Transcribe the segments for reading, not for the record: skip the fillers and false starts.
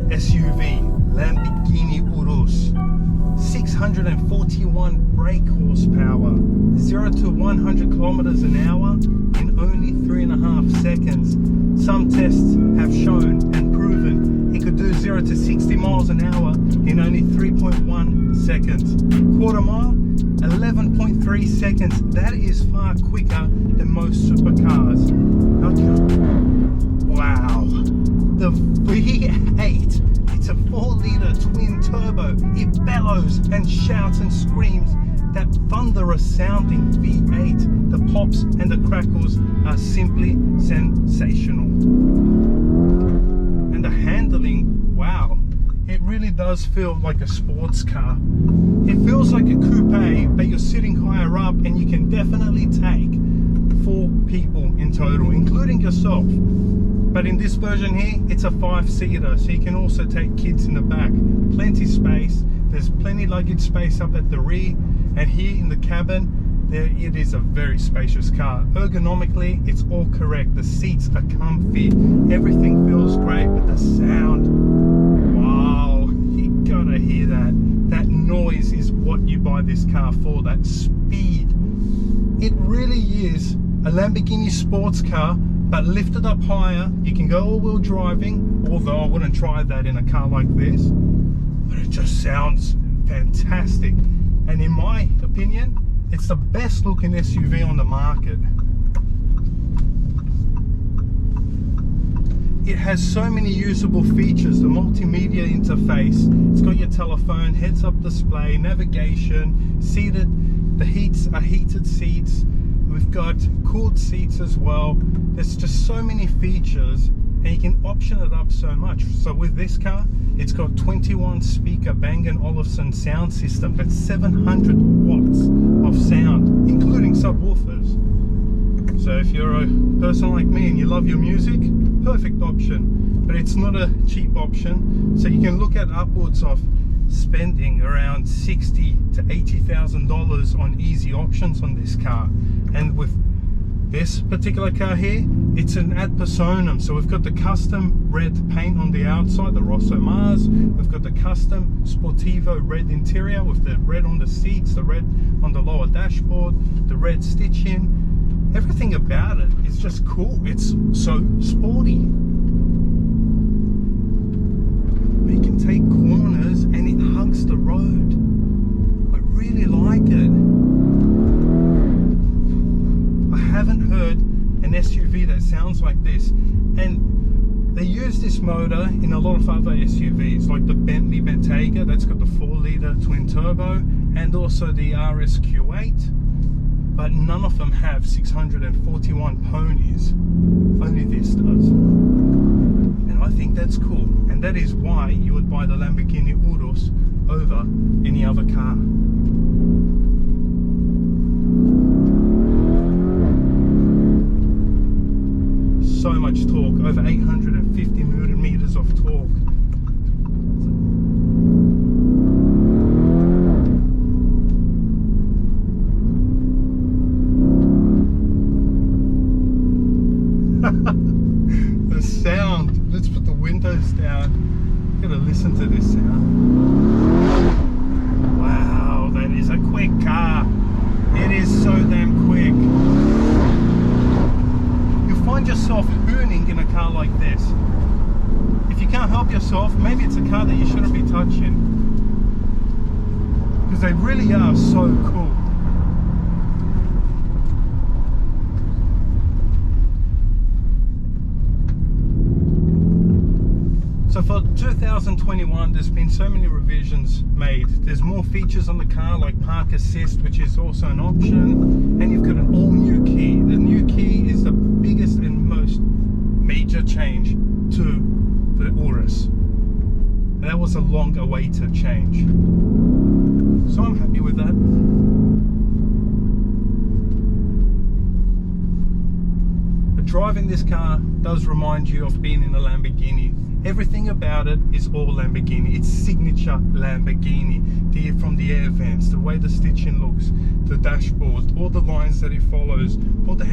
SUV, Lamborghini Urus. 641 brake horsepower, 0 to 100 kilometers an hour in only 3.5 seconds. Some tests have shown and proven it could do 0 to 60 miles an hour in only 3.1 seconds. Quarter mile, 11.3 seconds. That is far quicker than most supercars. Okay. Wow. The V8. It's a 4-litre twin turbo. It bellows and shouts and screams. That thunderous sounding V8. The pops and the crackles are simply sensational. And the handling, wow. It really does feel like a sports car. It feels like a coupe, but you're sitting higher up and you can definitely take 4 people in total, including yourself. But in this version here, it's a 5-seater, so you can also take kids in the back. Plenty space. There's plenty luggage space up at the rear, and here in the cabin, it is a very spacious car. Ergonomically, it's all correct. The seats are comfy. Everything feels great, but the sound, wow, you gotta hear that. That noise is what you buy this car for, that speed. It really is a Lamborghini sports car, but lifted up higher. You can go all-wheel driving, although I wouldn't try that in a car like this, but it just sounds fantastic. And in my opinion, it's the best looking SUV on the market. It has so many usable features. The multimedia interface, it's got your telephone, heads-up display, navigation, seated, the heats are heated seats. We've got cooled seats as well. There's just so many features, and you can option it up so much. So with this car, it's got 21 speaker Bang & Olufsen sound system. That's 700 watts of sound, including subwoofers. So if you're a person like me and you love your music, perfect option. But it's not a cheap option. So you can look at upwards of spending around $60,000 to $80,000 on easy options on this car. And with this particular car here, it's an ad personam. So we've got the custom red paint on the outside, the Rosso Mars. We've got the custom Sportivo red interior with the red on the seats, the red on the lower dashboard, the red stitching. Everything about it is just cool. It's so sporty. You can take corners and it hugs the road. I really like it. I haven't heard an SUV that sounds like this. And they use this motor in a lot of other SUVs, like the Bentley Bentayga, that's got the 4-litre twin turbo, and also the RS Q8. But none of them have 641 ponies. Only this does. And I think that's cool. And that is why you would buy the Lamborghini Urus over any other car. So much torque, over 850 Newton meters of torque. The sound, let's put the windows down. Gotta listen to this sound. Wow, that is a quick car. It is so damn quick. You'll find yourself hooning in a car like this. If you can't help yourself, maybe it's a car that you shouldn't be touching. Because they really are so cool. So for 2021, there's been so many revisions made. There's more features on the car, like park assist, which is also an option, and you've got an all-new key. The new key is the biggest and most major change to the Urus. That was a long-awaited change. So I'm happy with that. But driving this car does remind you of being in a Lamborghini. Everything about it is all Lamborghini. It's signature Lamborghini. From the air vents, the way the stitching looks, the dashboard, all the lines that it follows, all the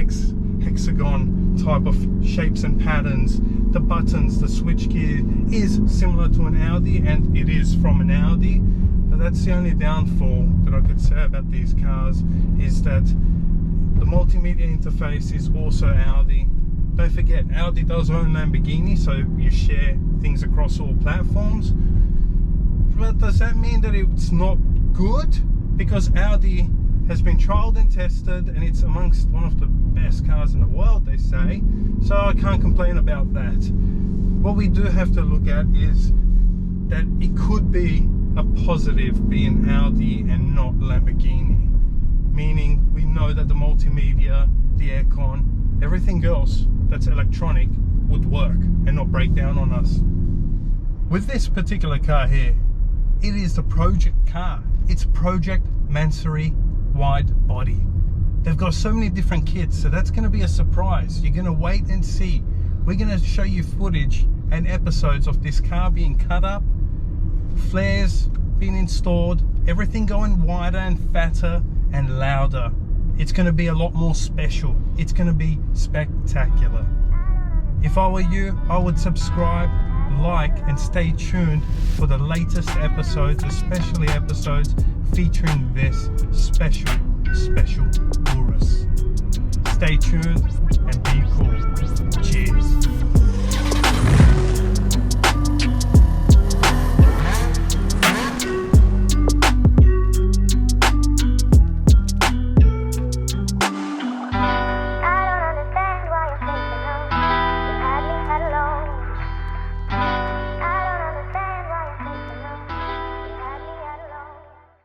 hexagon type of shapes and patterns. The buttons, the switchgear is similar to an Audi, and it is from an Audi. But that's the only downfall that I could say about these cars, is that the multimedia interface is also Audi. Don't forget, Audi does own Lamborghini, so you share things across all platforms. But does that mean that it's not good? Because Audi has been trialed and tested, and it's amongst one of the best cars in the world, they say. So I can't complain about that. What we do have to look at is that it could be a positive being Audi and not Lamborghini. Meaning we know that the multimedia, the aircon, everything else that's electronic would work and not break down on us. With this particular car here, it is the project car. It's Project Mansory wide body. They've got so many different kits, so that's going to be a surprise. You're going to wait and see. We're going to show you footage and episodes of this car being cut up, flares being installed, everything going wider and fatter and louder. It's going to be a lot more special. It's going to be spectacular. If I were you, I would subscribe, like, and stay tuned for the latest episodes, especially episodes featuring this special Urus. Stay tuned and be cool. Cheers.